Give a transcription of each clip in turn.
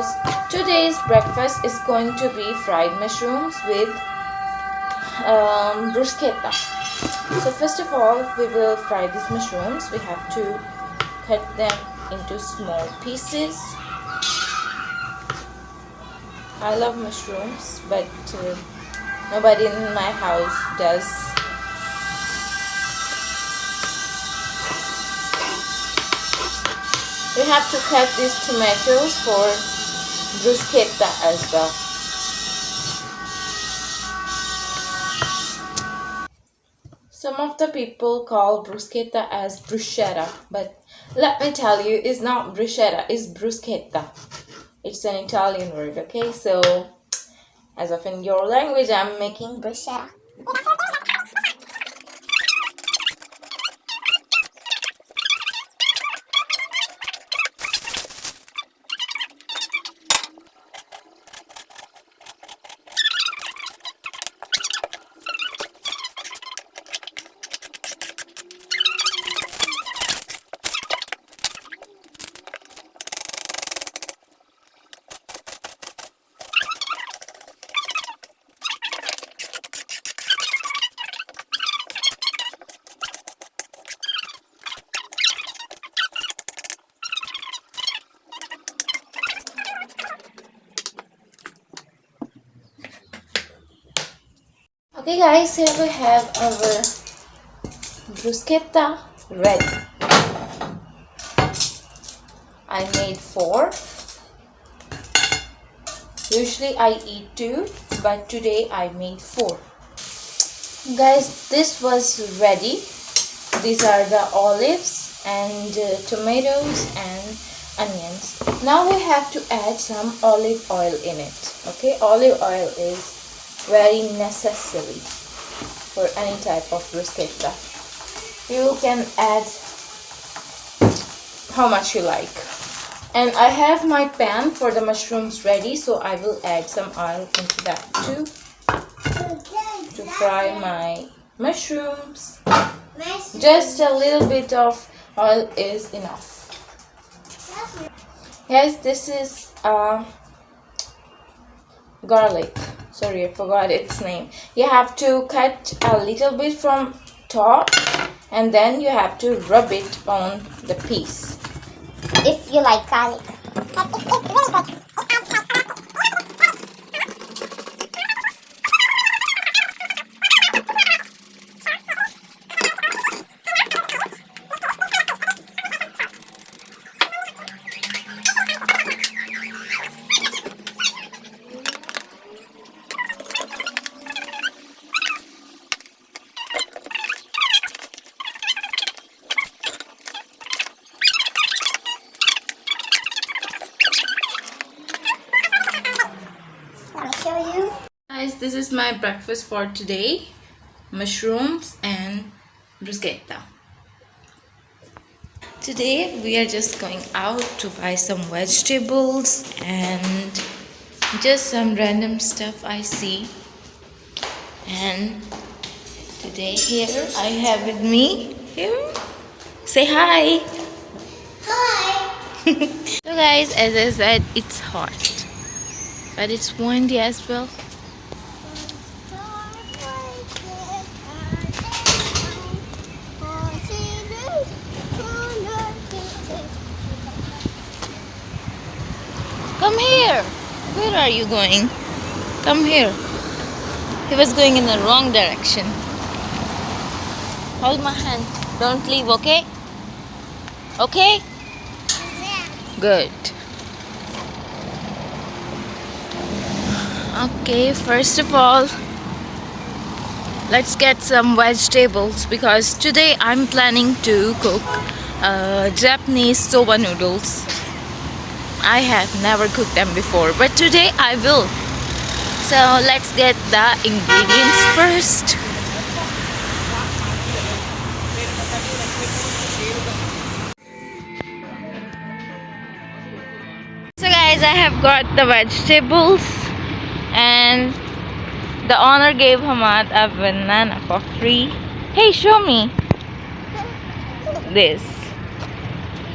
because today's breakfast is going to be fried mushrooms with bruschetta. So first of all, we will fry these mushrooms. We have to cut them into small pieces. I love mushrooms, but nobody in my house does. We have to cut these tomatoes for bruschetta as well. Some of the people call bruschetta as bruschetta, but let me tell you, it's not bruschetta, it's bruschetta. It's an Italian word, okay? So, as of in your language, I'm making bruschetta. Okay guys, here we have our bruschetta ready. I made 4. Usually I eat 2, but today I made 4. Guys, this was ready. These are the olives and tomatoes and onions. Now we have to add some olive oil in it. Okay, olive oil is very necessary for any type of bruschetta. You can add how much you like. And I have my pan for the mushrooms ready, so I will add some oil into that too to fry my mushrooms. Just a little bit of oil is enough. Yes, this is garlic. Sorry, I forgot its name. You have to cut a little bit from top and then you have to rub it on the piece. If you like garlic. Guys, this is my breakfast for today. Mushrooms and bruschetta. Today we are just going out to buy some vegetables and just some random stuff I see. And today here I have with me here. Say hi. Hi. So guys, as I said, it's hot, but it's windy as well. Come here. Where are you going? Come here. He was going in the wrong direction. Hold my hand. Don't leave, okay? Okay? Good. Okay, first of all, let's get some vegetables because today I'm planning to cook Japanese soba noodles. I have never cooked them before, but today I will. So let's get the ingredients first. So guys, I have got the vegetables and the owner gave Hamad a banana for free. Hey, show me this.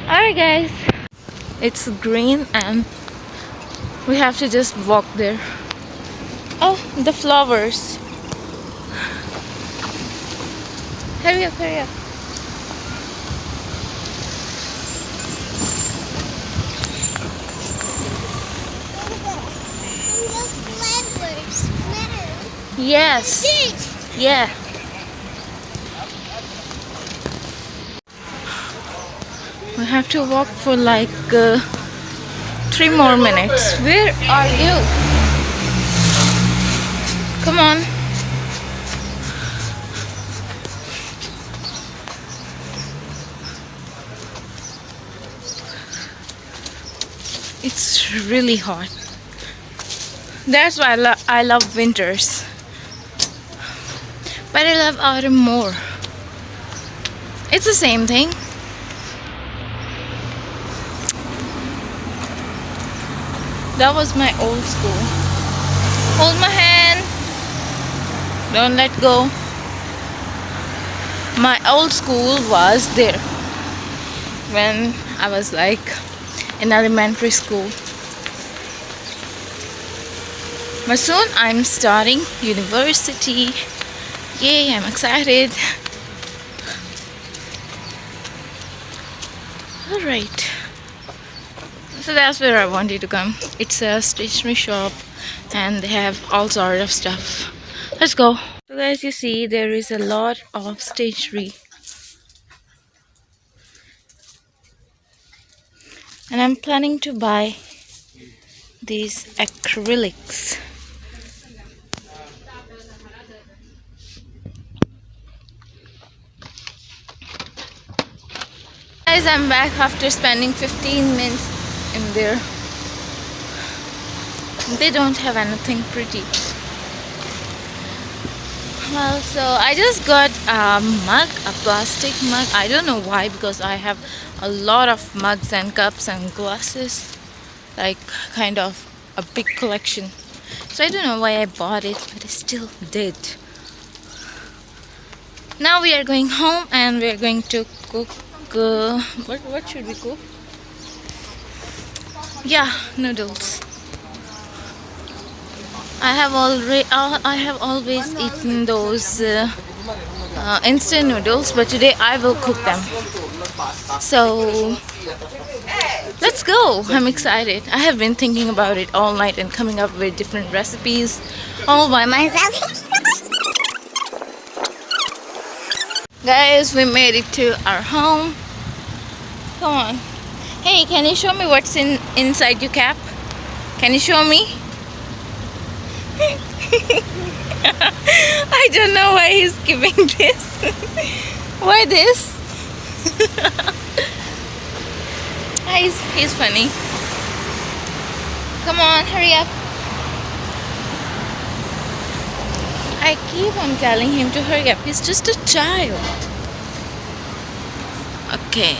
Alright guys, it's green and We have to just walk there. Oh, the flowers. Hurry up, hurry up. Yes. Yeah. We have to walk for like 3 more minutes. Where are you? Come on. It's really hot. That's why I love winters. But I love autumn more. It's the same thing. That was my old school. Hold my hand. Don't let go. My old school was there when I was like in elementary school. But soon I'm starting university. Yay, I'm excited. Alright. So that's where I wanted to come. It's a stationery shop and they have all sort of stuff. Let's go. So as you see, there is a lot of stationery. And I'm planning to buy these acrylics. Guys, I'm back after spending 15 minutes in there. They don't have anything pretty. Well, so I just got a mug, a plastic mug. I don't know why, because I have a lot of mugs and cups and glasses, like kind of a big collection. So I don't know why I bought it, but I still did. Now we are going home and we are going to cook. What should we cook? Yeah, noodles. I have always eaten those instant noodles, but today I will cook them. So let's go. I'm excited. I have been thinking about it all night and coming up with different recipes all by myself. Guys, we made it to our home. Come on. Hey, can you show me what's inside your cap? Can you show me? I don't know why he's giving this. Why this? He's funny. Come on, hurry up. I keep on telling him to hurry up. He's just a child. Okay.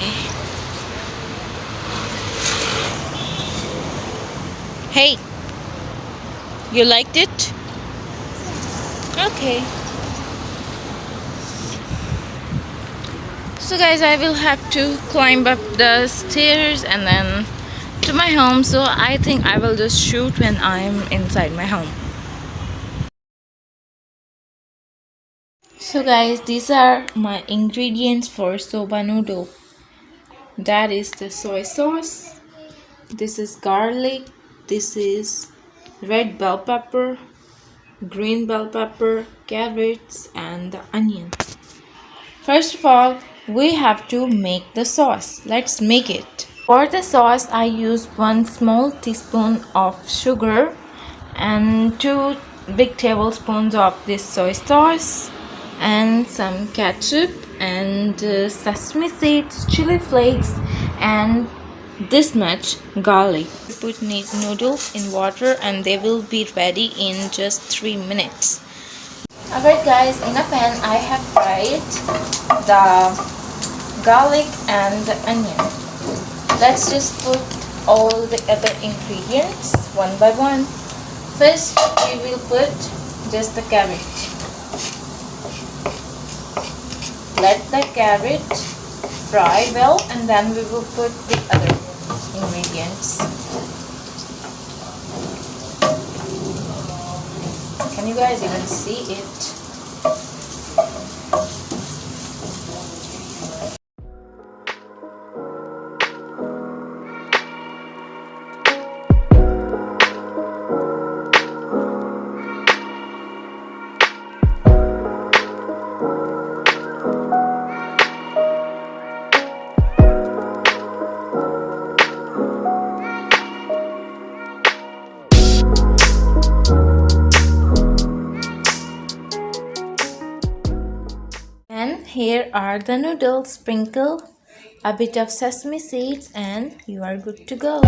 Hey. You liked it? Okay. So guys, I will have to climb up the stairs and then to my home. So I think I will just shoot when I'm inside my home. So guys, these are my ingredients for soba noodle. That is the soy sauce. This is garlic. This is red bell pepper, green bell pepper, carrots, and the onion. First of all, we have to make the sauce. Let's make it. For the sauce, I use 1 small teaspoon of sugar and 2 big tablespoons of this soy sauce and some ketchup and sesame seeds, chili flakes, and this much garlic. We put noodles in water and they will be ready in just 3 minutes. Alright guys, in a pan I have fried the garlic and the onion. Let's just put all the other ingredients one by one. First we will put just the carrot. Let the carrot fry well and then we will put the other ingredients. Can you guys even see it? And here are the noodles. Sprinkle a bit of sesame seeds and you are good to go.